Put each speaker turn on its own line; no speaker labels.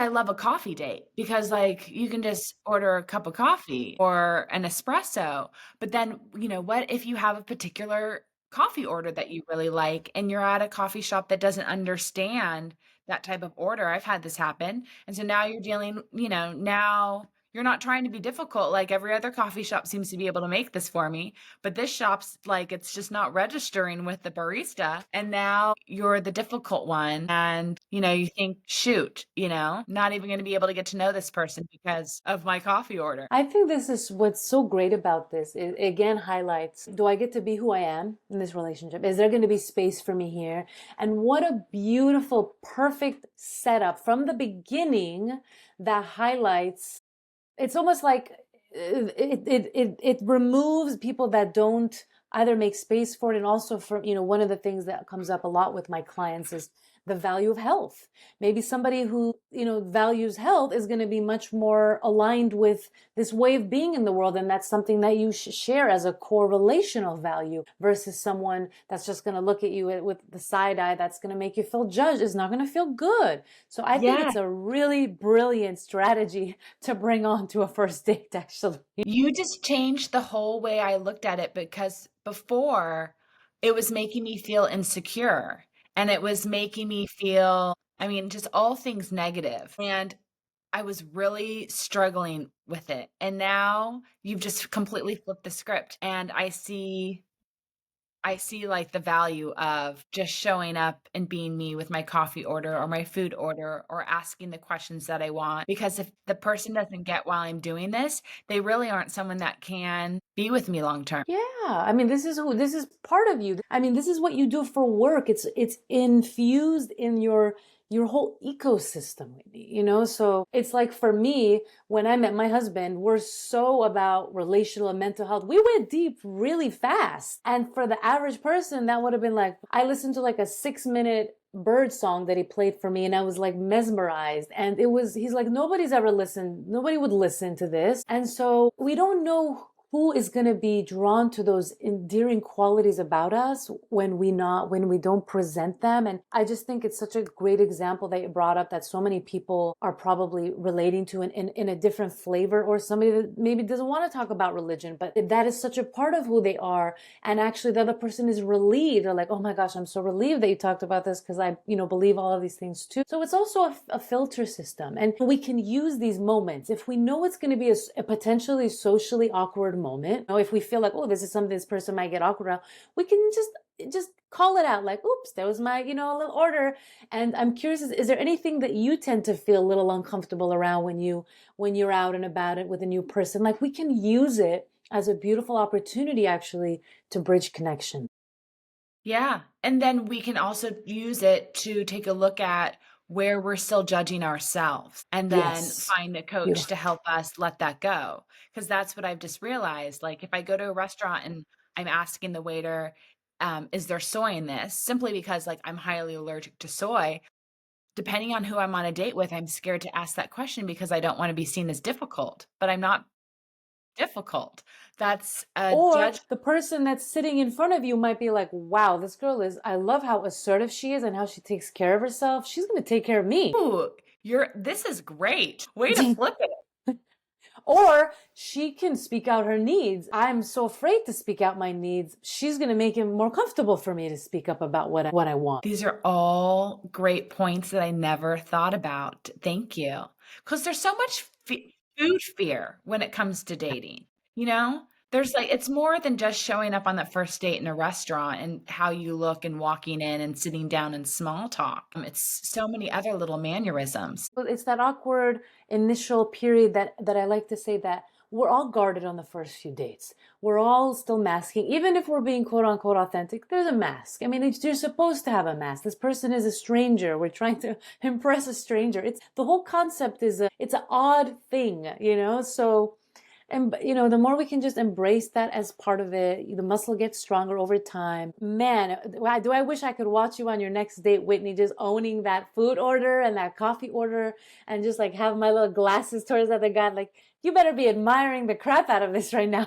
I love a coffee date because, like, you can just order a cup of coffee or an espresso, but then, what if you have a particular coffee order that you really like and you're at a coffee shop that doesn't understand that type of order? I've had this happen, and so now you're dealing now you're not trying to be difficult like every other coffee shop seems to be able to make this for me, but this shop's like, it's just not registering with the barista. And now you're the difficult one. And, you think, shoot, not even going to be able to get to know this person because of my coffee order.
I think this is what's so great about this. It again highlights, do I get to be who I am in this relationship? Is there going to be space for me here? And what a beautiful, perfect setup from the beginning that highlights. It's almost like it removes people that don't either make space for it. And also for, one of the things that comes up a lot with my clients is the value of health. Maybe somebody who, values health is going to be much more aligned with this way of being in the world. And that's something that you share as a core relational value versus someone that's just going to look at you with the side eye that's going to make you feel judged, is not going to feel good. So I think
Yeah.
it's a really brilliant strategy to bring on to a first date, actually.
You just changed the whole way I looked at it because before it was making me feel insecure and it was making me feel, I mean, just all things negative. And I was really struggling with it. And now you've just completely flipped the script. And I see like the value of just showing up and being me with my coffee order or my food order or asking the questions that I want. Because if the person doesn't get while I'm doing this, they really aren't someone that can be with me long term.
Yeah, I mean, this is part of you. I mean, this is what you do for work. It's infused in your whole ecosystem, So it's like for me, when I met my husband, we're so about relational and mental health. We went deep really fast. And for the average person, that would have been like, I listened to like a 6-minute bird song that he played for me and I was like mesmerized. And he's like, nobody would listen to this. And so we don't know who is going to be drawn to those endearing qualities about us when we don't present them. And I just think it's such a great example that you brought up that so many people are probably relating to in a different flavor, or somebody that maybe doesn't want to talk about religion, but that is such a part of who they are. And actually the other person is relieved. They're like, oh my gosh, I'm so relieved that you talked about this because I, believe all of these things too. So it's also a filter system. And we can use these moments if we know it's going to be a potentially socially awkward moment. If we feel like, oh, this is something this person might get awkward around, we can just call it out, like, oops, there was my, little order. And I'm curious, is there anything that you tend to feel a little uncomfortable around when you're out and about it with a new person? Like, we can use it as a beautiful opportunity actually to bridge connection.
Yeah. And then we can also use it to take a look at where we're still judging ourselves and then
Yes.
find a coach to
Beautiful.
help us let that go. Because that's what I've just realized. Like if I go to a restaurant and I'm asking the waiter, is there soy in this? Simply because like I'm highly allergic to soy. Depending on who I'm on a date with, I'm scared to ask that question because I don't want to be seen as difficult, but I'm not difficult. That's a
Or
judge.
the person that's sitting in front of you might be like, wow, this girl I love how assertive she is and how she takes care of herself. She's going to take care of me.
Ooh, this is great. Way to flip it.
Or she can speak out her needs. I'm so afraid to speak out my needs. She's going to make it more comfortable for me to speak up about what I want.
These are all great points that I never thought about. Thank you. Because there's so much food fear when it comes to dating. You know, there's like, it's more than just showing up on that first date in a restaurant and how you look and walking in and sitting down and small talk. It's so many other little mannerisms.
But it's that awkward initial period that I like to say that we're all guarded on the first few dates. We're all still masking. Even if we're being quote unquote authentic, there's a mask. I mean, you're supposed to have a mask. This person is a stranger. We're trying to impress a stranger. It's the whole concept it's an odd thing. So, and the more we can just embrace that as part of it, the muscle gets stronger over time. Man, do I wish I could watch you on your next date, Whitney, just owning that food order and that coffee order and just like have my little glasses towards the other guy. Like, you better be admiring the crap out of this right now.